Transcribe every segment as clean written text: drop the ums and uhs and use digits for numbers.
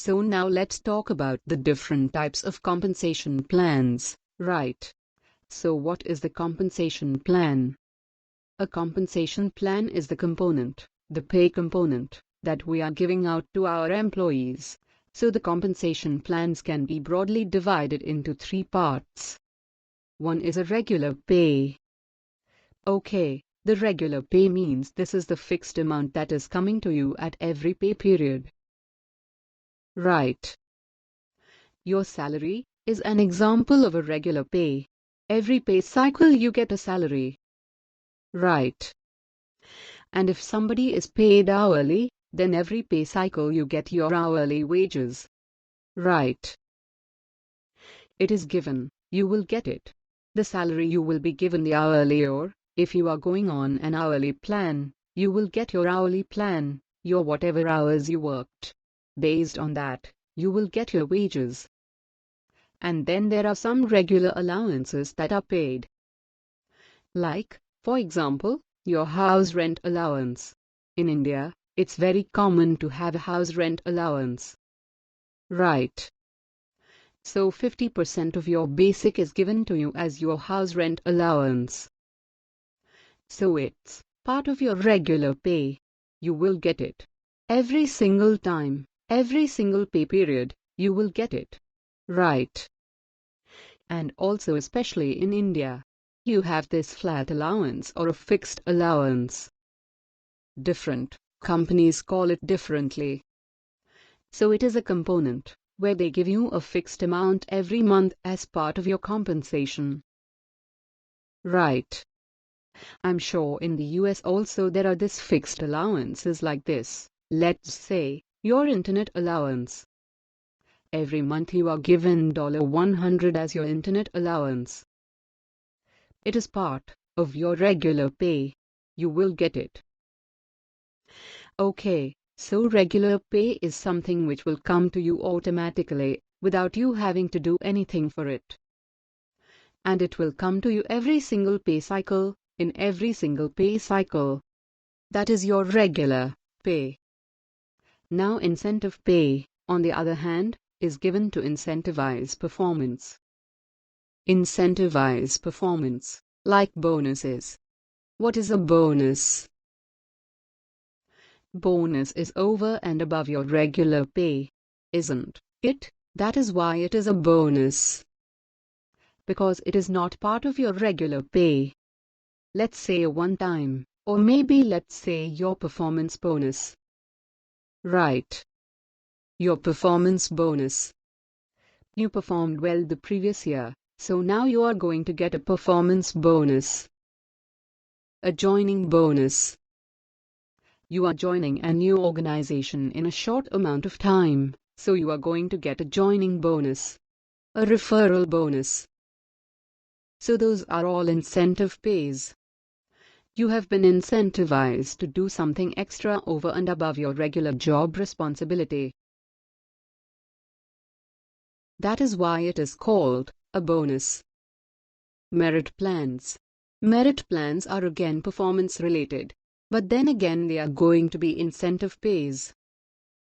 So now let's talk about the different types of compensation plans, right? So what is the compensation plan? A compensation plan is the component, the pay component, that we are giving out to our employees. So the compensation plans can be broadly divided into three parts. One is a regular pay. Okay, the regular pay means this is the fixed amount that is coming to you at every pay period. Right. Your salary is an example of a regular pay. Every pay cycle you get a salary. Right. And if somebody is paid hourly, then every pay cycle you get your hourly wages. Right. It is given, you will get it. The salary you will be given the hourly, or, if you are going on an hourly plan, you will get your hourly plan, your whatever hours you worked. Based on that, you will get your wages. And then there are some regular allowances that are paid. Like, for example, your house rent allowance. In India, it's very common to have a house rent allowance. Right. So 50% of your basic is given to you as your house rent allowance. So it's part of your regular pay. You will get it. Every single time, every single pay period, you will get it. Right. And also especially in India, you have this flat allowance or a fixed allowance. Different companies call it differently. So it is a component where they give you a fixed amount every month as part of your compensation. Right. I'm sure in the US also there are this fixed allowances like this. Let's say your internet allowance. Every month you are given $100 as your internet allowance. It is part of your regular pay. You will get it. Okay, so regular pay is something which will come to you automatically, without you having to do anything for it. And it will come to you every single pay cycle, in every single pay cycle. That is your regular pay. Now incentive pay, on the other hand, is given to incentivize performance. Incentivize performance, like bonuses. What is a bonus? Bonus is over and above your regular pay, isn't it? That is why it is a bonus. Because it is not part of your regular pay. Let's say a one-time, or maybe let's say your performance bonus. Right. Your performance bonus. You performed well the previous year, so now you are going to get a performance bonus. A joining bonus. You are joining a new organization in a short amount of time, so you are going to get a joining bonus. A referral bonus. So those are all incentive pays. You have been incentivized to do something extra over and above your regular job responsibility. That is why it is called a bonus. Merit plans. Merit plans are again performance related, but then again they are going to be incentive pays.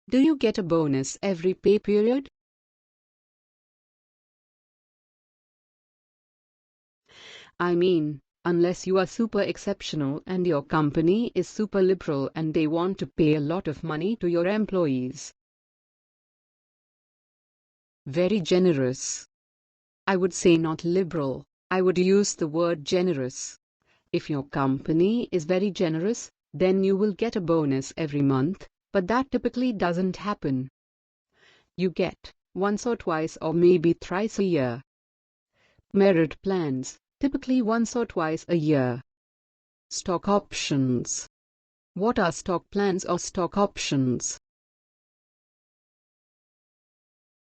Do you get a bonus every pay period? I mean, unless you are super exceptional and your company is super liberal and they want to pay a lot of money to your employees. Very generous. I would say not liberal, I would use the word generous. If your company is very generous, then you will get a bonus every month, but that typically doesn't happen. You get once or twice or maybe thrice a year. Merit plans, typically once or twice a year. Stock options. What are stock plans or stock options?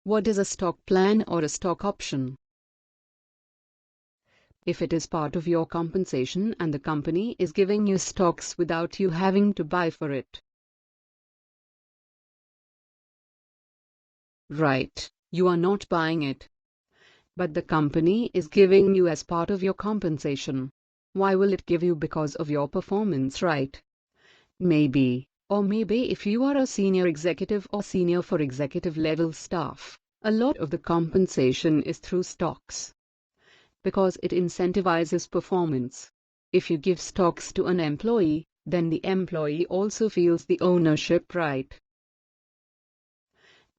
What is a stock plan or a stock option? If it is part of your compensation and the company is giving you stocks without you having to buy for it. Right, you are not buying it. But the company is giving you as part of your compensation. Why will it give you? Because of your performance, right? Maybe Or maybe if you are a senior executive or senior for executive level staff, a lot of the compensation is through stocks, because it incentivizes performance. If you give stocks to an employee, then the employee also feels the ownership right.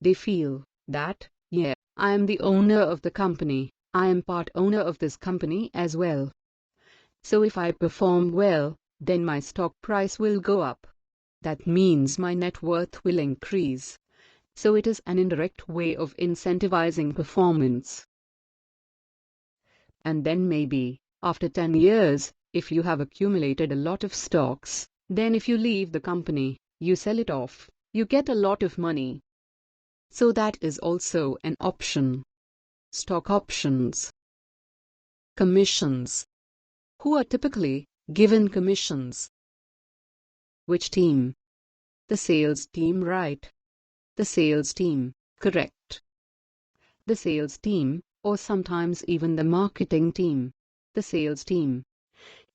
They feel that, yeah, I am the owner of the company, I am part owner of this company as well. So if I perform well, then my stock price will go up. That means my net worth will increase. So it is an indirect way of incentivizing performance. And then maybe, after 10 years, if you have accumulated a lot of stocks, then if you leave the company, you sell it off, you get a lot of money. So that is also an option. Stock options. Commissions. Who are typically given commissions? Which team? The sales team, right? The sales team, correct. The sales team, or sometimes even the marketing team. The sales team.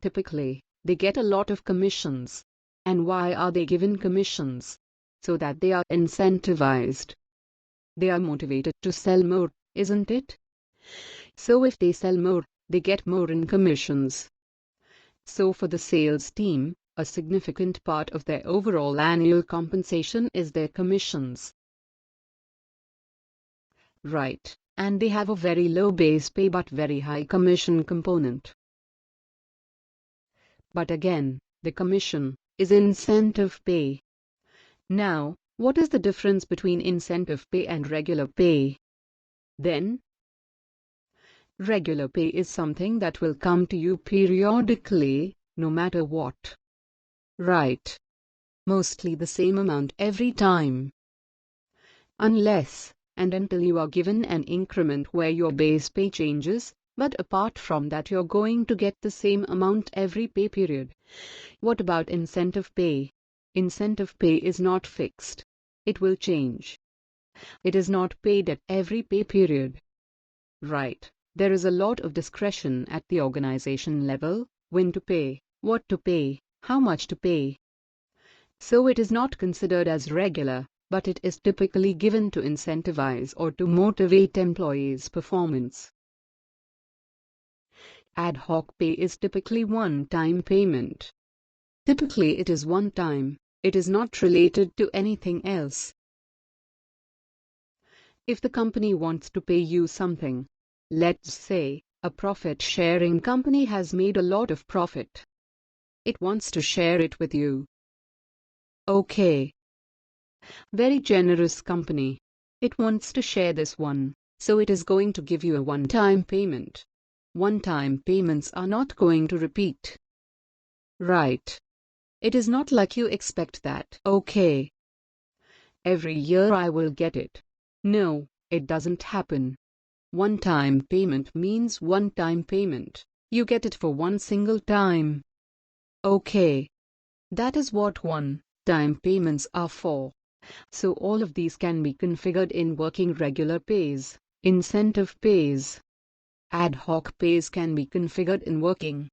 Typically, they get a lot of commissions. And why are they given commissions? So that they are incentivized. They are motivated to sell more, isn't it? So if they sell more, they get more in commissions. So for the sales team, a significant part of their overall annual compensation is their commissions. Right, and they have a very low base pay but very high commission component. But again, the commission is incentive pay. Now, what is the difference between incentive pay and regular pay? Then, regular pay is something that will come to you periodically, no matter what. Right. Mostly the same amount every time. Unless and until you are given an increment where your base pay changes, but apart from that you're going to get the same amount every pay period. What about incentive pay? Incentive pay is not fixed. It will change. It is not paid at every pay period. Right. There is a lot of discretion at the organization level, when to pay, what to pay, how much to pay. So it is not considered as regular, but it is typically given to incentivize or to motivate employees' performance. Ad hoc pay is typically one-time payment. Typically it is one time, it is not related to anything else. If the company wants to pay you something, let's say, a profit-sharing company has made a lot of profit. It wants to share it with you. Okay. Very generous company. It wants to share this one, so it is going to give you a one-time payment. One-time payments are not going to repeat. Right. It is not like you expect that. Okay. Every year I will get it. No, it doesn't happen. One-time payment means one-time payment. You get it for one single time. Okay. That is what one-time payments are for. So all of these can be configured in working regular pays, incentive pays. Ad hoc pays can be configured in working